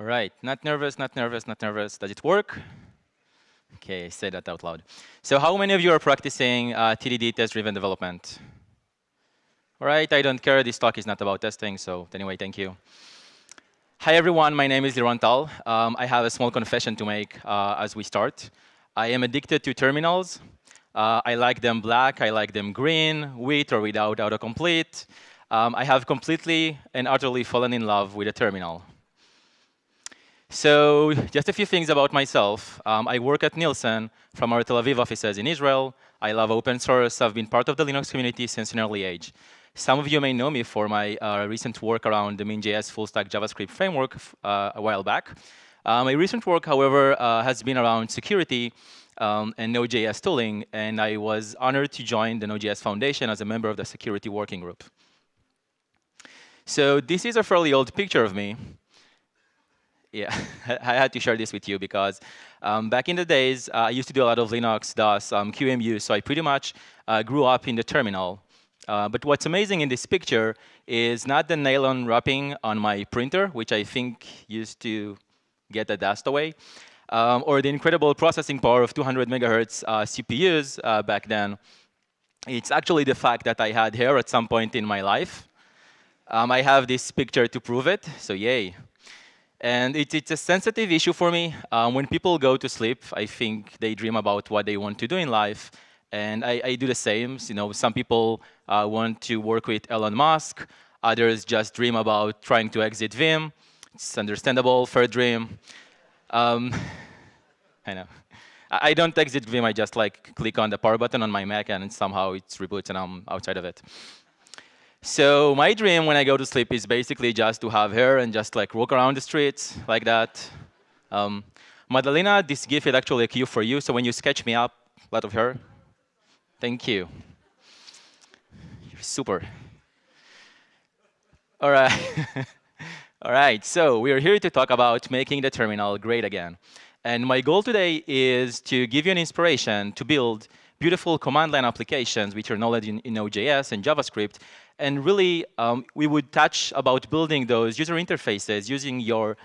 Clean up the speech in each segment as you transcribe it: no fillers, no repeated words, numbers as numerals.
right, not nervous, not nervous, not nervous. Does it work? Okay, I said that out loud. So how many of you are practicing TDD, test-driven development? All right, I don't care. This talk is not about testing, so anyway, thank you. Hi, everyone. My name is Liran Tal. I have a small confession to make as we start. I am addicted to terminals. I like them black. I like them green, with or without autocomplete. I have completely and utterly fallen in love with a terminal. So just a few things about myself. I work at Nielsen from our Tel Aviv offices in Israel. I love open source. I've been part of the Linux community since an early age. Some of you may know me for my recent work around the Min.js full-stack JavaScript framework a while back. My recent work, however, has been around security and Node.js tooling, and I was honored to join the Node.js Foundation as a member of the security working group. So this is a fairly old picture of me. Yeah, I had to share this with you because back in the days, I used to do a lot of Linux, DOS, QEMU, so I pretty much grew up in the terminal. But what's amazing in this picture is not the nylon wrapping on my printer, which I think used to get the dust away, or the incredible processing power of 200 megahertz CPUs back then. It's actually the fact that I had hair at some point in my life. I have this picture to prove it, so yay. And it's a sensitive issue for me. When people go to sleep, I think they dream about what they want to do in life. And I do the same. You know, some people want to work with Elon Musk. Others just dream about trying to exit Vim. It's understandable, fair dream. I know. I don't exit Vim. I just like click on the power button on my Mac, and somehow it reboots, and I'm outside of it. So my dream when I go to sleep is basically just to have hair and just like walk around the streets like that. Madalena, this GIF is actually a cue for you. So when you sketch me up, a lot of hair. Thank you. You're super. All right. All right. So we are here to talk about making the terminal great again. And my goal today is to give you an inspiration to build beautiful command line applications with your knowledge in Node.js and JavaScript. And really, we would touch about building those user interfaces using your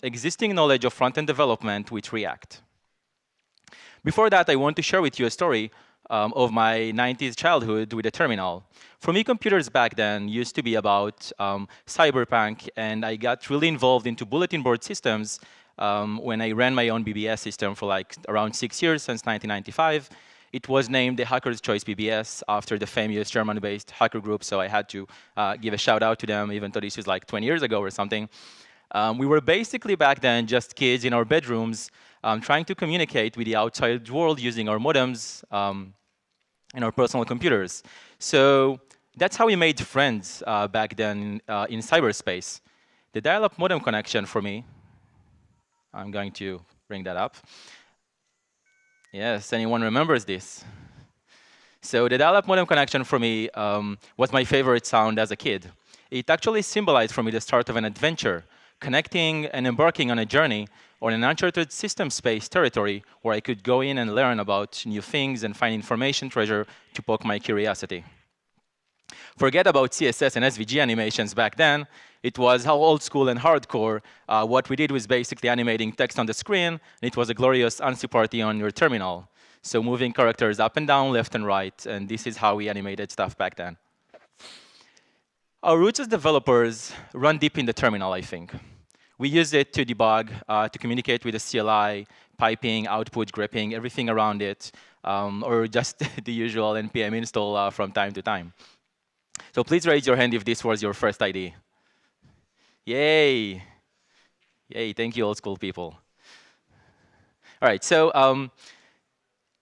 existing knowledge of front-end development with React. Before that, I want to share with you a story of my 90s childhood with a terminal. For me, computers back then used to be about cyberpunk, and I got really involved into bulletin board systems when I ran my own BBS system for like around 6 years, since 1995. It was named the Hacker's Choice BBS after the famous German-based hacker group, so I had to give a shout out to them, even though this was like 20 years ago or something. We were basically back then just kids in our bedrooms trying to communicate with the outside world using our modems and our personal computers. So that's how we made friends back then in cyberspace. The dial-up modem connection for me, I'm going to bring that up. Yes, anyone remembers this? So the dial-up modem connection for me was my favorite sound as a kid. It actually symbolized for me the start of an adventure, connecting and embarking on a journey on an uncharted system space territory where I could go in and learn about new things and find information treasure to poke my curiosity. Forget about CSS and SVG animations back then. It was how old school and hardcore. What we did was basically animating text on the screen, and it was a glorious ANSI party on your terminal. So moving characters up and down, left and right, and this is how we animated stuff back then. Our roots as developers run deep in the terminal, I think. We use it to debug, to communicate with the CLI, piping, output, gripping, everything around it, or just the usual npm install from time to time. So please raise your hand if this was your first ID. Yay. Yay, thank you, old school people. All right, so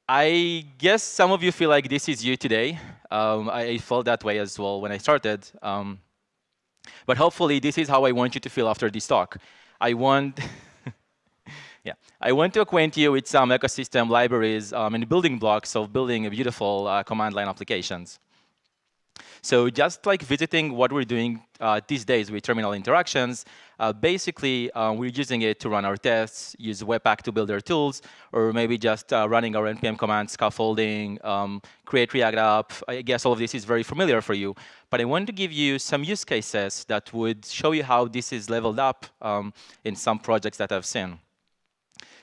I guess some of you feel like this is you today. I felt that way as well when I started. But hopefully, this is how I want you to feel after this talk. I want to acquaint you with some ecosystem libraries and building blocks of building a beautiful command line applications. So just like visiting what we're doing these days with terminal interactions, basically we're using it to run our tests, use webpack to build our tools, or maybe just running our npm commands, scaffolding, create React app. I guess all of this is very familiar for you. But I want to give you some use cases that would show you how this is leveled up in some projects that I've seen.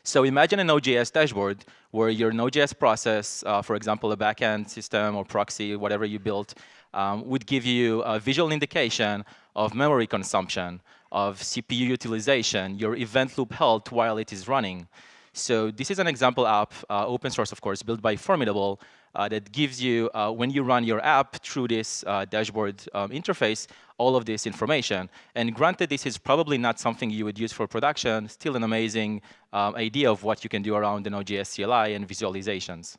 So imagine a Node.js dashboard where your Node.js process, for example, a backend system or proxy, whatever you built, would give you a visual indication of memory consumption, of CPU utilization, your event loop health while it is running. So this is an example app, open source, of course, built by Formidable, that gives you, when you run your app through this dashboard interface, all of this information. And granted, this is probably not something you would use for production, still an amazing idea of what you can do around the Node.js CLI and visualizations.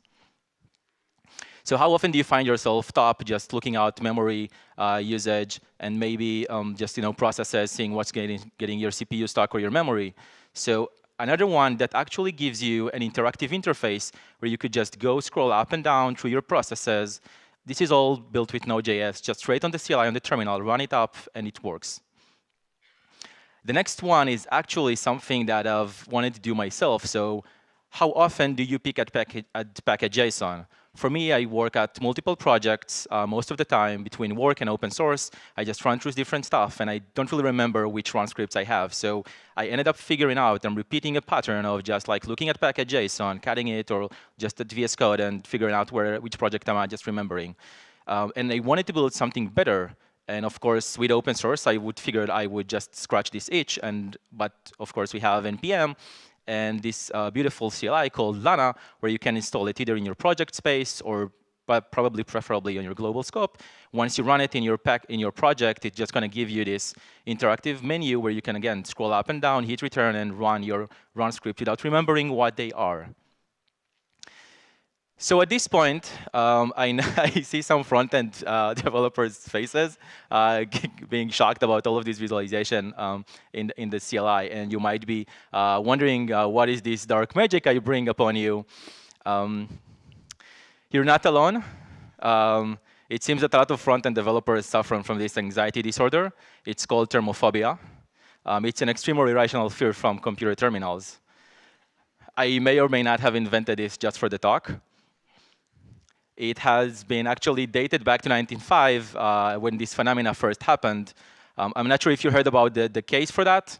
So how often do you find yourself top just looking at memory usage and maybe just processes, seeing what's getting your CPU stock or your memory? So another one that actually gives you an interactive interface where you could just go scroll up and down through your processes. This is all built with Node.js, just straight on the CLI on the terminal, run it up, and it works. The next one is actually something that I've wanted to do myself. So how often do you pick at package.json? For me, I work at multiple projects most of the time between work and open source. I just run through different stuff, and I don't really remember which run scripts I have. So I ended up figuring out and repeating a pattern of just like looking at package.json, cutting it, or just at VS Code and figuring out which project am I just remembering. And I wanted to build something better. And of course, with open source, I would just scratch this itch. But of course, we have NPM and this beautiful CLI called Lana, where you can install it either in your project space or probably preferably on your global scope. Once you run it in your project, it's just going to give you this interactive menu where you can, again, scroll up and down, hit return, and run your run script without remembering what they are. So at this point, I see some front-end developers' faces being shocked about all of this visualization in the CLI. And you might be wondering, what is this dark magic I bring upon you? You're not alone. It seems that a lot of front-end developers suffer from this anxiety disorder. It's called thermophobia. It's an extreme or irrational fear from computer terminals. I may or may not have invented this just for the talk. It has been actually dated back to 1905 when this phenomena first happened. I'm not sure if you heard about the case for that.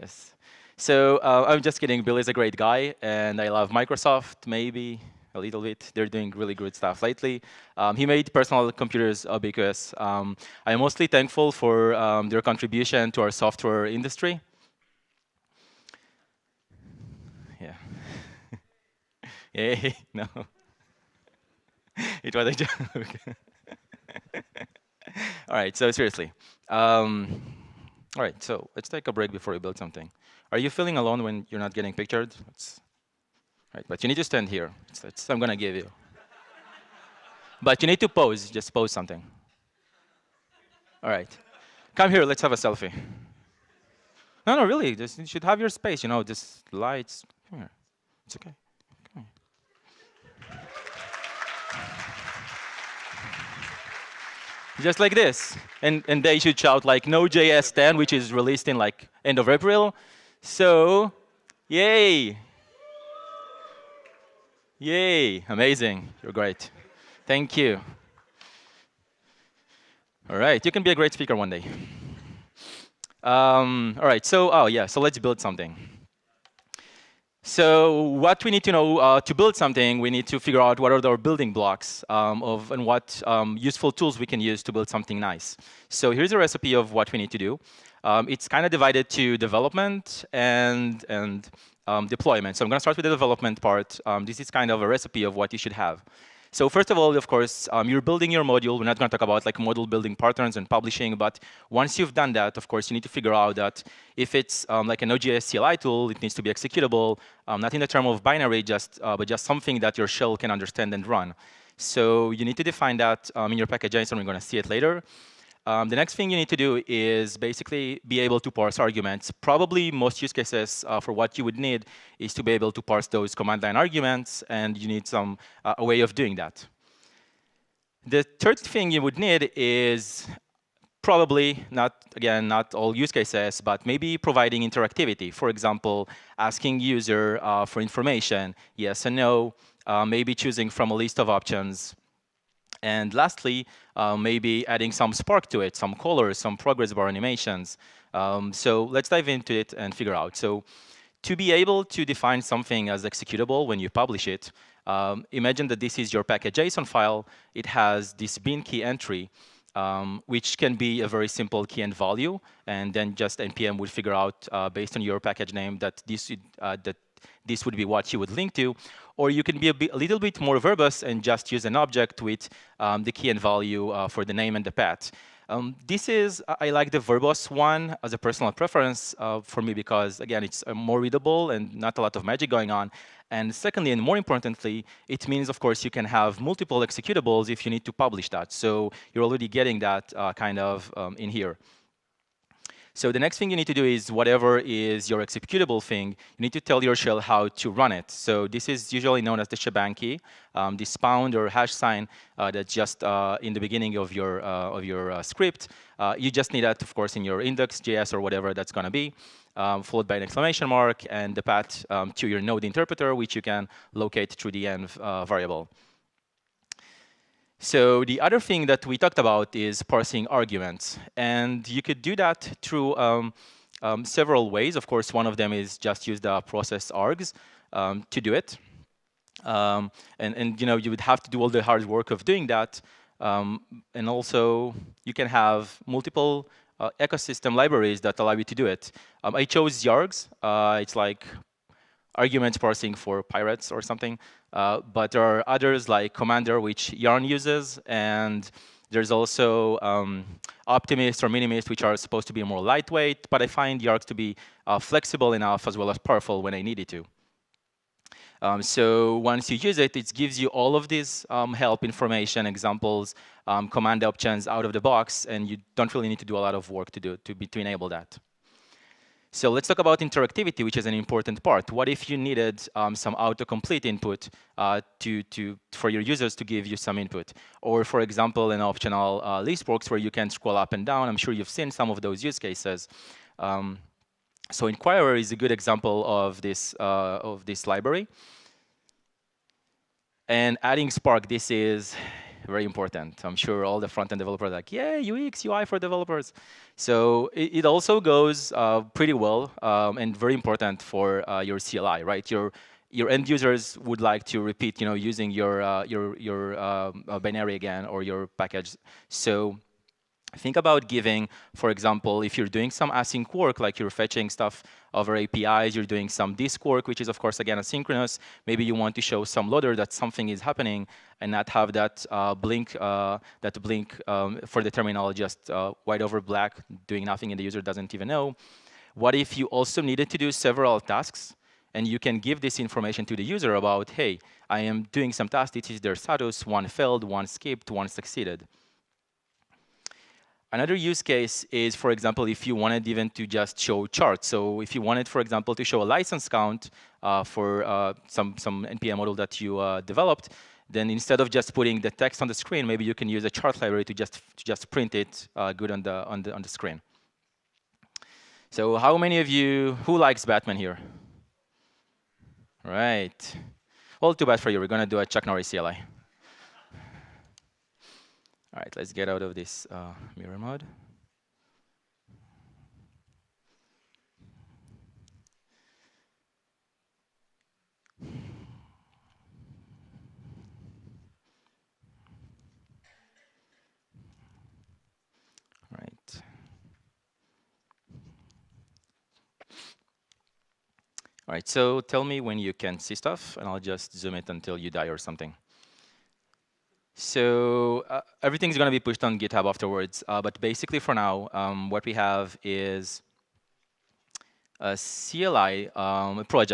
Yes. So I'm just kidding. Bill is a great guy, and I love Microsoft, maybe a little bit. They're doing really good stuff lately. He made personal computers ubiquitous. I'm mostly thankful for their contribution to our software industry. Yeah. Yay, no. It was a joke. All right, so seriously. All right, so let's take a break before we build something. Are you feeling alone when you're not getting pictured? Right, but you need to stand here. I'm going to give you. But you need to pose. Just pose something. All right. Come here. Let's have a selfie. No, really. You should have your space. Just lights. Come here. It's OK. Just like this. And they should shout like Node.js 10, which is released in like end of April. So, yay. Yay. Amazing. You're great. Thank you. All right. You can be a great speaker one day. All right. So let's build something. So what we need to know to build something, we need to figure out what are our building blocks and what useful tools we can use to build something nice. So here's a recipe of what we need to do. It's kind of divided to development and deployment. So I'm going to start with the development part. This is kind of a recipe of what you should have. So first of all, of course, you're building your module. We're not going to talk about like module building patterns and publishing, but once you've done that, of course, you need to figure out that if it's like a Node.js CLI tool, it needs to be executable, not in the term of binary, but just something that your shell can understand and run. So you need to define that in your package.json. We're going to see it later. The next thing you need to do is basically be able to parse arguments. Probably most use cases for what you would need is to be able to parse those command line arguments, and you need a way of doing that. The third thing you would need is probably not, again, not all use cases, but maybe providing interactivity. For example, asking user for information, yes and no, maybe choosing from a list of options. And lastly, maybe adding some spark to it, some colors, some progress bar animations. So let's dive into it and figure out. So to be able to define something as executable when you publish it, imagine that this is your package.json file. It has this bin key entry, which can be a very simple key and value, and then just npm would figure out based on your package name that this would be what you would link to. Or you can be a little bit more verbose and just use an object with the key and value for the name and the path. I like the verbose one as a personal preference for me because, again, it's more readable and not a lot of magic going on. And secondly, and more importantly, it means, of course, you can have multiple executables if you need to publish that. So you're already getting that kind of in here. So the next thing you need to do is whatever is your executable thing, you need to tell your shell how to run it. So this is usually known as the shebang key, this pound or hash sign that's just in the beginning of your script. You just need that, of course, in your index.js or whatever that's going to be, followed by an exclamation mark and the path to your node interpreter, which you can locate through the env variable. So the other thing that we talked about is parsing arguments. And you could do that through several ways. Of course, one of them is just use the process args to do it. And you would have to do all the hard work of doing that. And also, you can have multiple ecosystem libraries that allow you to do it. I chose yargs. It's like argument parsing for pirates or something. But there are others like Commander, which Yarn uses. And there's also Optimist or Minimist, which are supposed to be more lightweight. But I find yargs to be flexible enough as well as powerful when I need it to. So once you use it, it gives you all of these help information, examples, command options out of the box. And you don't really need to do a lot of work to enable that. So let's talk about interactivity, which is an important part. What if you needed some autocomplete input for your users to give you some input? Or, for example, an optional list works where you can scroll up and down. I'm sure you've seen some of those use cases. So Inquirer is a good example of this library. And adding Spark, this is very important. I'm sure all the front-end developers are like, yeah, UX, UI for developers. So it also goes pretty well and very important for your CLI, right? Your end users would like to repeat, using your binary again or your package. So think about giving, for example, if you're doing some async work, like you're fetching stuff over APIs, you're doing some disk work, which is, of course, again, asynchronous. Maybe you want to show some loader that something is happening and not have that blink for the terminal just white over black, doing nothing, and the user doesn't even know. What if you also needed to do several tasks? And you can give this information to the user about, hey, I am doing some tasks. This is their status. One failed, one skipped, one succeeded. Another use case is, for example, if you wanted even to just show charts. So if you wanted, for example, to show a license count for some NPM model that you developed, then instead of just putting the text on the screen, maybe you can use a chart library to just print it good on the screen. So how many of you, who likes Batman here? Right. Well, too bad for you. We're going to do a Chuck Norris CLI. All right, let's get out of this mirror mode. All right. All right, so tell me when you can see stuff, and I'll just zoom it until you die or something. So everything's going to be pushed on GitHub afterwards. But basically, for now, what we have is a CLI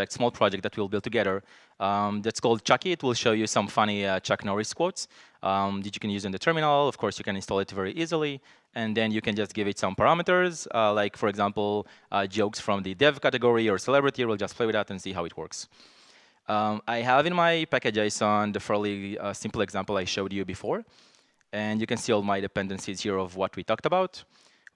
small project that we'll build together. That's called Chucky. It will show you some funny Chuck Norris quotes that you can use in the terminal. Of course, you can install it very easily. And then you can just give it some parameters, like, for example, jokes from the dev category or celebrity. We'll just play with that and see how it works. I have in my package.json the fairly simple example I showed you before. And you can see all my dependencies here of what we talked about.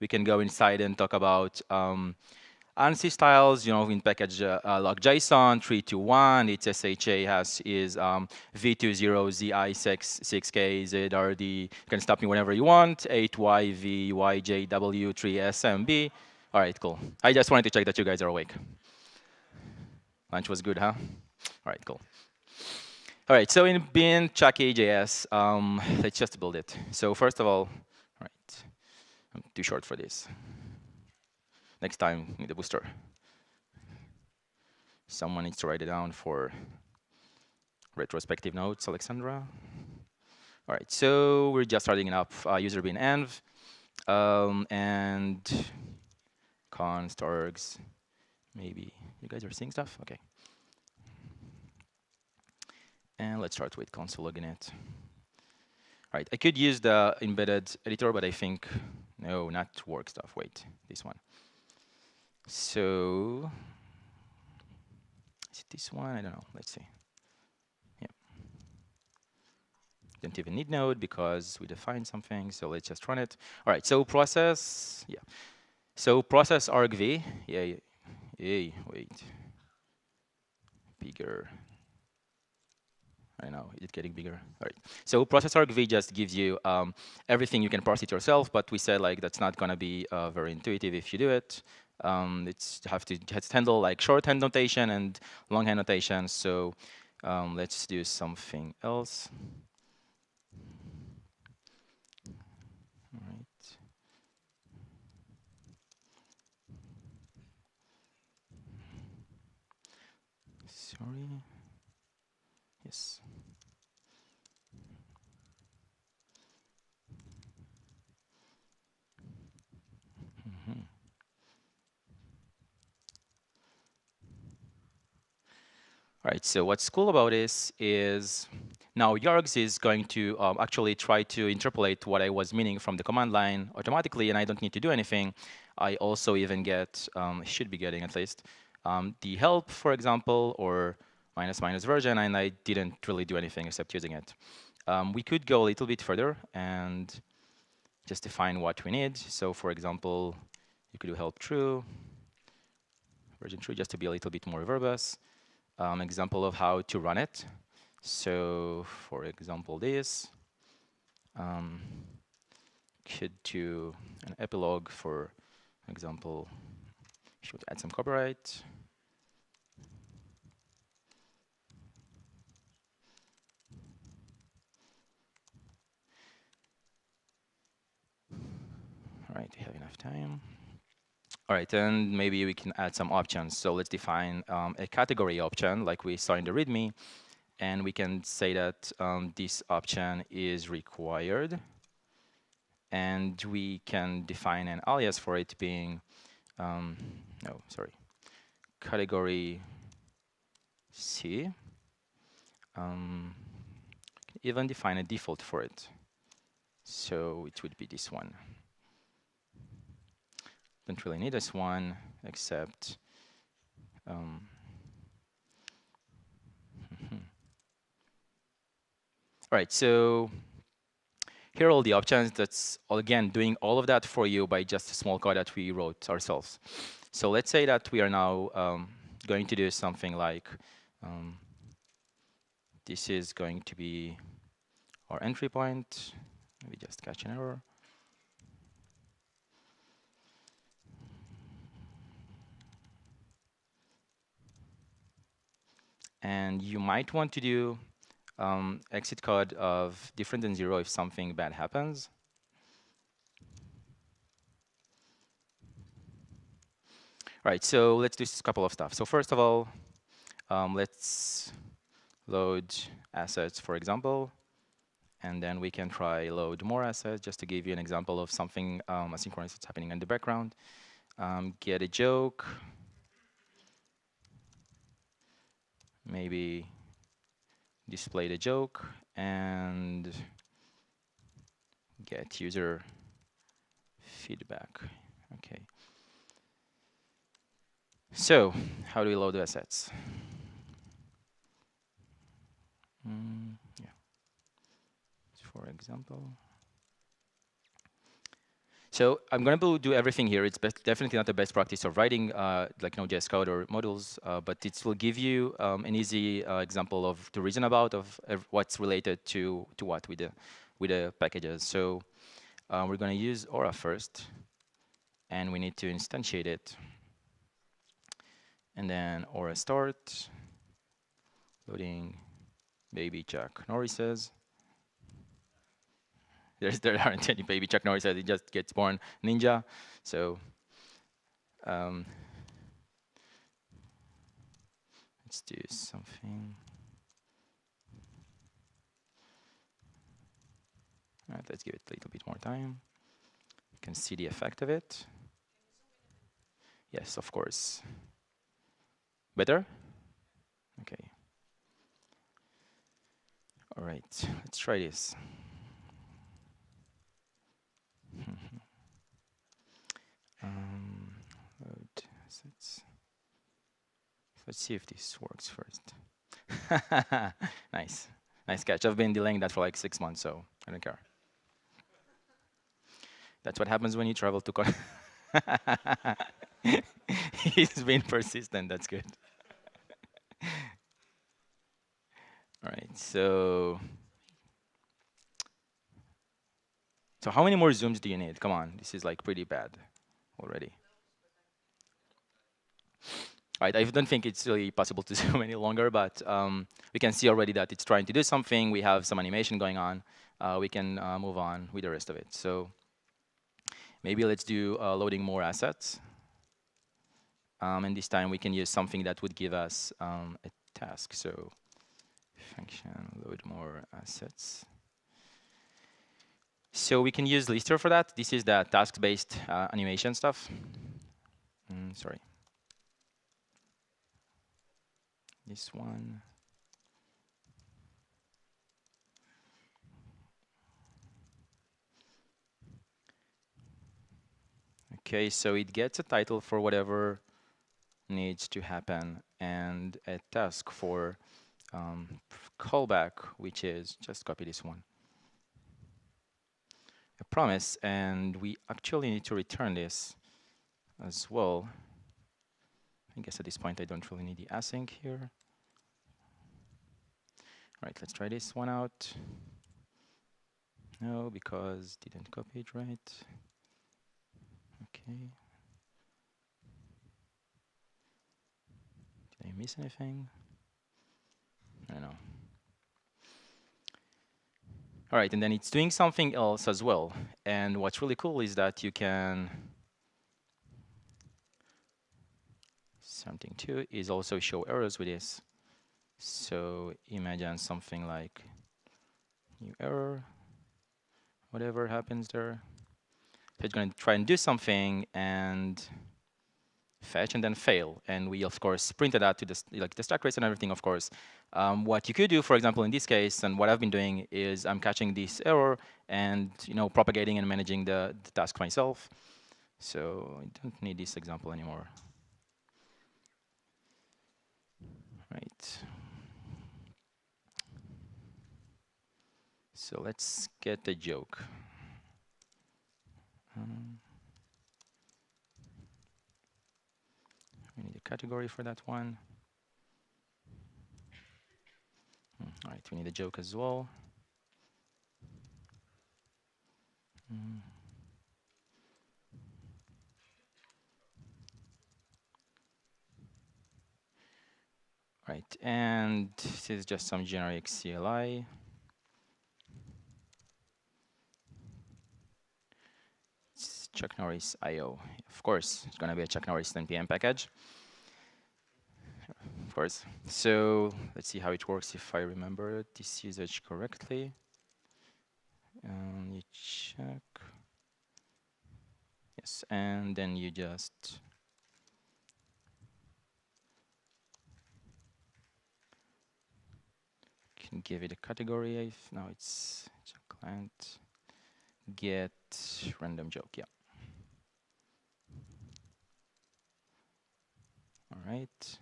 We can go inside and talk about ANSI styles, in package log JSON 321. Its SHA is V20 ZI6K ZRD. You can stop me whenever you want. 8YVYJW3SMB. All right, cool. I just wanted to check that you guys are awake. Lunch was good, huh? All right, cool. All right, so in bin Chucky.js, let's just build it. So first of all right, I'm too short for this. Next time, need a booster. Someone needs to write it down for retrospective notes, Alexandra. All right, so we're just starting up user bin env and const args. Maybe you guys are seeing stuff? Okay. And let's start with console login. All right, I could use the embedded editor, but I think, no, not work stuff. Wait, this one. So, is it this one? I don't know. Let's see. Yeah. Don't even need node because we defined something. So let's just run it. All right, so process, yeah. So process argv, yeah, wait. Bigger. I know, it's getting bigger. All right. So process argv just gives you everything. You can parse it yourself, but we said like that's not gonna be very intuitive if you do it. It's have to handle like shorthand notation and longhand notation. So let's do something else. All right. Sorry. Yes. Mm-hmm. All right, so what's cool about this is now Yargs is going to actually try to interpolate what I was meaning from the command line automatically, and I don't need to do anything. I also even get, should be getting at least, the help, for example, or minus version, and I didn't really do anything except using it. We could go a little bit further and just define what we need. So for example, you could do help true, version true, just to be a little bit more verbose. Example of how to run it. So for example, this could do an epilogue, for example, should add some copyright. All right, we have enough time. All right, and maybe we can add some options. So let's define a category option like we saw in the README, and we can say that this option is required. And we can define an alias for it being, category C. Even define a default for it. So it would be this one. Don't really need this one, except all right, so here are all the options. That's all, again, doing all of that for you by just a small code that we wrote ourselves. So let's say that we are now going to do something like this is going to be our entry point. We just catch an error. And you might want to do exit code of different than 0 if something bad happens. All right, so let's do a couple of stuff. So first of all, let's load assets, for example. And then we can try load more assets just to give you an example of something asynchronous that's happening in the background. Get a joke. Maybe display the joke and get user feedback. Okay. So how do we load the assets? Yeah. For example. So I'm going to do everything here. It's definitely not the best practice of writing like Node.js code or modules, but it will give you an easy example of to reason about of what's related to what with the packages. So we're going to use Aura first, and we need to instantiate it. And then Aura start, loading baby Chuck Norrises. There aren't any baby Chuck Norrises, it just gets born Ninja. So let's do something. All right, let's give it a little bit more time. You can see the effect of it. Yes, of course. Better? Okay. All right, let's try this. Load assets. Let's see if this works first. Nice. Nice catch. I've been delaying that for like 6 months, so I don't care. That's what happens when you travel to He's been persistent, that's good. All right, so how many more zooms do you need? Come on, this is like pretty bad already. All right, I don't think it's really possible to zoom any longer, but we can see already that it's trying to do something. We have some animation going on. We can move on with the rest of it. So maybe let's do loading more assets. And this time we can use something that would give us a task. So function load more assets. So we can use lister for that. This is the task-based animation stuff. Sorry. This one. Okay, so it gets a title for whatever needs to happen and a task for callback, which is just copy this one. A promise, and we actually need to return this as well. I guess at this point I don't really need the async here. All right, let's try this one out. No, because didn't copy it right. Okay. Did I miss anything? I don't know. All right, and then it's doing something else as well. And what's really cool is that you can something too is also show errors with this. So imagine something like new error, whatever happens there. So it's going to try and do something and fetch and then fail. And we, of course, printed out to the stack trace and everything, of course. What you could do, for example, in this case, and what I've been doing is I'm catching this error and propagating and managing the task myself. So I don't need this example anymore. Right. So let's get a joke. We need a category for that one. All right, we need a joke as well. Right, and this is just some generic CLI. It's Chuck Norris IO. Of course, it's going to be a Chuck Norris npm package. Of course. So let's see how it works if I remember this usage correctly. You check. Yes, and then you just can give it a category. Now it's a client get random joke. Yeah. All right.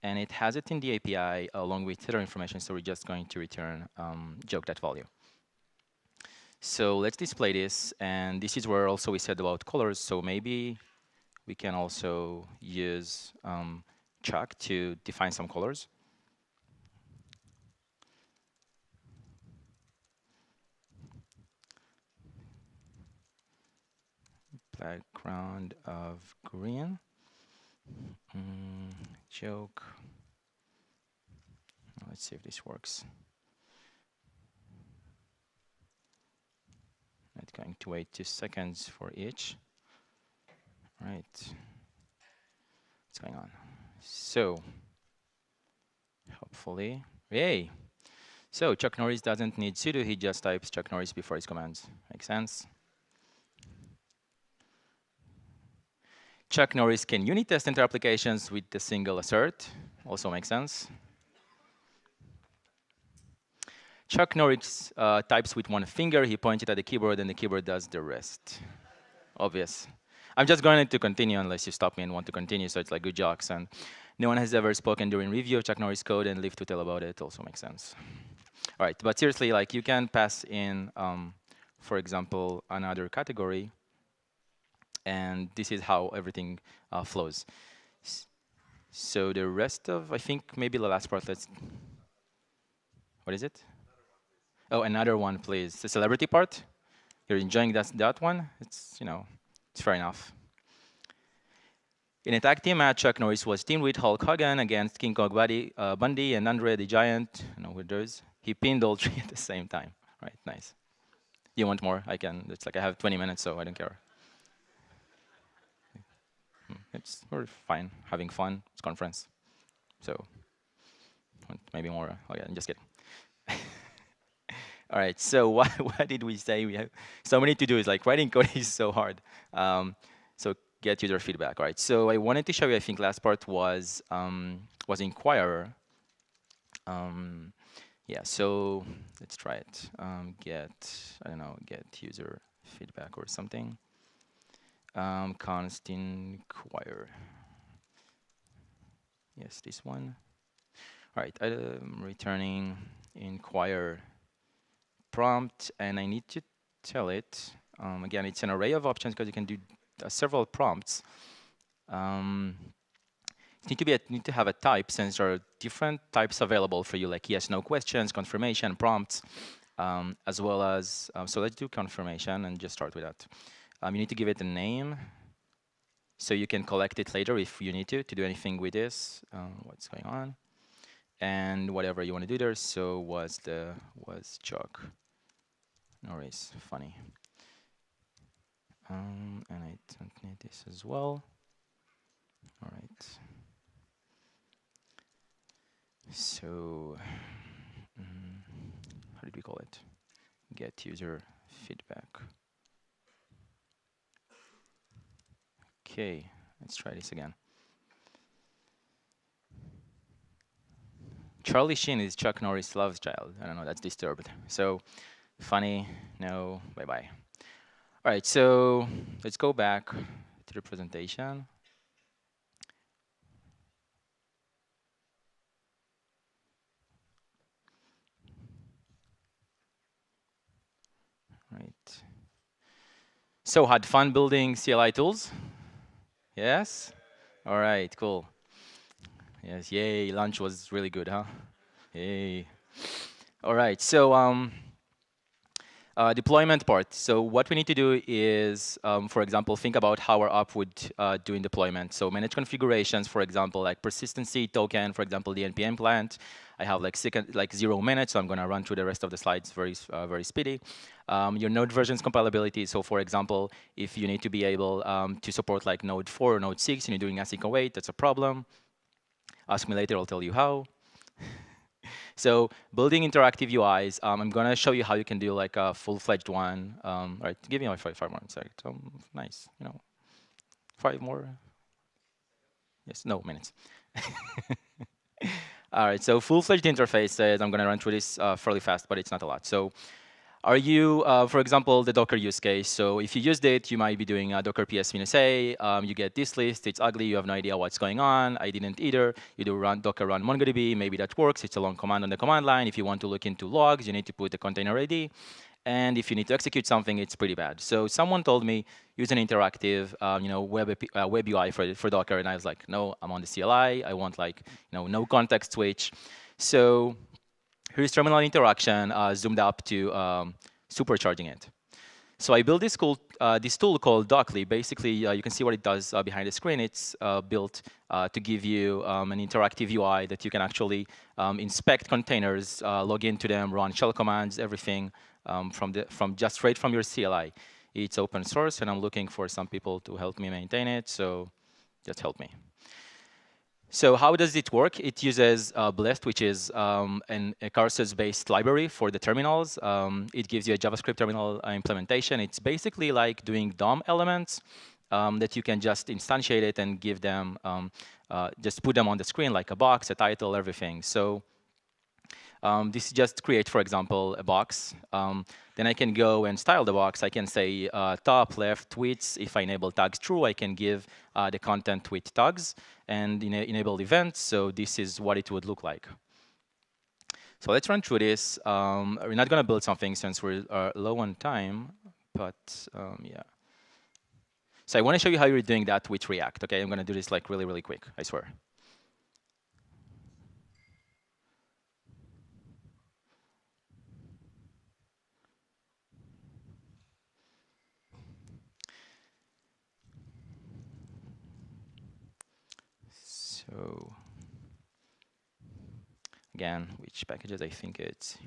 And it has it in the API along with header information, so we're just going to return joke.value. So let's display this, and this is where also we said about colors. So maybe we can also use Chuck to define some colors. Background of green. Joke. Let's see if this works. Not going to wait 2 seconds for each. Right. What's going on? So, hopefully, yay. So Chuck Norris doesn't need sudo, he just types Chuck Norris before his commands. Makes sense? Chuck Norris can unit test enter applications with the single assert. Also makes sense. Chuck Norris types with one finger. He pointed at the keyboard, and the keyboard does the rest. Obvious. I'm just going to continue unless you stop me and want to continue, so it's like good jokes. And no one has ever spoken during review of Chuck Norris code and lived to tell about it. Also makes sense. All right, but seriously, like you can pass in, for example, another category, and this is how everything flows. So the rest of, I think maybe the last part, what is it? Oh, another one, please. The celebrity part. You're enjoying that one? It's, it's fair enough. In a tag team match, Chuck Norris was teamed with Hulk Hogan against King Kong Bundy and Andre the Giant. I know who those. He pinned all three at the same time. Right, nice. You want more? I can. It's like I have 20 minutes, so I don't care. We're fine, having fun. It's conference, so maybe more. Okay, I'm just kidding. All right. So what did we say? We have so many to do. Is like writing code is so hard. So get user feedback. All right. So I wanted to show you. I think last part was Inquirer. Yeah. So let's try it. Get user feedback or something. Const inquire. Yes, this one. All right, I'm returning inquire prompt, and I need to tell it. Again, it's an array of options because you can do several prompts. Need to have a type since there are different types available for you, like yes, no questions, confirmation, prompts, as well as. So let's do confirmation and just start with that. You need to give it a name, so you can collect it later if you need to do anything with this. What's going on? And whatever you want to do there. So was Chuck Norris funny? And I don't need this as well. All right. So how did we call it? Get user feedback. Okay, let's try this again. Charlie Sheen is Chuck Norris' love child. I don't know, that's disturbed. So funny, no, bye-bye. All right, so let's go back to the presentation. Right. So had fun building CLI tools? Yes? All right, cool. Yes, yay, lunch was really good, huh? Yay. All right, so deployment part. So what we need to do is, for example, think about how our app would do in deployment. So manage configurations, for example, like persistency token, for example, the NPM plant. I have like 0 minutes, so I'm going to run through the rest of the slides very speedy. Your node versions compatibility. So for example, if you need to be able to support like node 4 or node 6 and you're doing async await, that's a problem. Ask me later, I'll tell you how. So building interactive UIs, I'm going to show you how you can do like a full-fledged one. All right, give me like five more seconds. Nice, 5 more. Yes, no, minutes. All right, so full-fledged interfaces, I'm going to run through this fairly fast, but it's not a lot. So are you, for example, the Docker use case? So if you used it, you might be doing Docker ps-a. You get this list. It's ugly. You have no idea what's going on. I didn't either. You do Docker run MongoDB. Maybe that works. It's a long command on the command line. If you want to look into logs, you need to put the container ID. And if you need to execute something, it's pretty bad. So someone told me use an interactive, web UI for Docker, and I was like, no, I'm on the CLI. I want like, no context switch. So here's terminal interaction zoomed up to supercharging it. So I built this tool called Dockley. Basically, you can see what it does behind the screen. It's built to give you an interactive UI that you can actually inspect containers, log into them, run shell commands, everything from just straight from your CLI. It's open source, and I'm looking for some people to help me maintain it. So just help me. So how does it work? It uses Blast, which is a Carses-based library for the terminals. It gives you a JavaScript terminal implementation. It's basically like doing DOM elements that you can just instantiate it and give them, just put them on the screen like a box, a title, everything. So this just create, for example, a box. Then I can go and style the box. I can say top, left, tweets. If I enable tags true, I can give the content with tags and enable events. So this is what it would look like. So let's run through this. We're not going to build something since we're low on time, but yeah. So I want to show you how you're doing that with React. Okay, I'm going to do this like really, really quick, I swear. So again, which packages I think it's.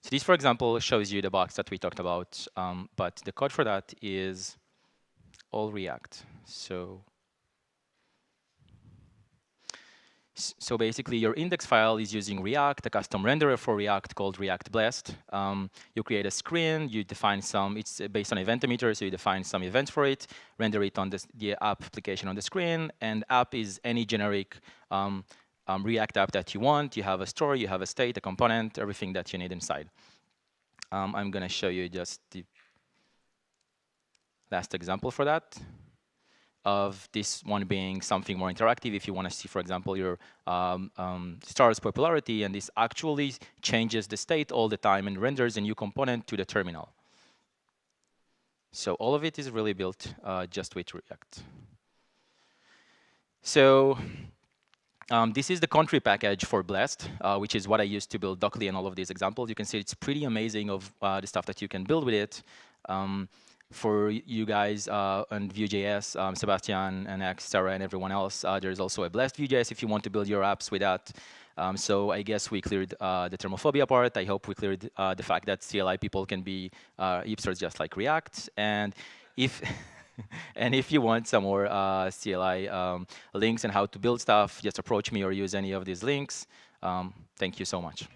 So this, for example, shows you the box that we talked about, but the code for that is all React. So basically, your index file is using React, a custom renderer for React called React Blast. You create a screen, you define some, it's based on event emitter, so you define some events for it, render it on the app application on the screen, and app is any generic React app that you want. You have a story, you have a state, a component, everything that you need inside. I'm going to show you just the last example for that, of this one being something more interactive. If you want to see, for example, your star's popularity, and this actually changes the state all the time and renders a new component to the terminal. So all of it is really built just with React. So this is the country package for Blast, which is what I used to build Dockley and all of these examples. You can see it's pretty amazing of the stuff that you can build with it. For you guys on Vue.js, Sebastian and X, Sarah, and everyone else, there's also a Blast Vue.js if you want to build your apps with that. So I guess we cleared the thermophobia part. I hope we cleared the fact that CLI people can be hipsters just like React. And if and if you want some more CLI links and how to build stuff, just approach me or use any of these links. Thank you so much.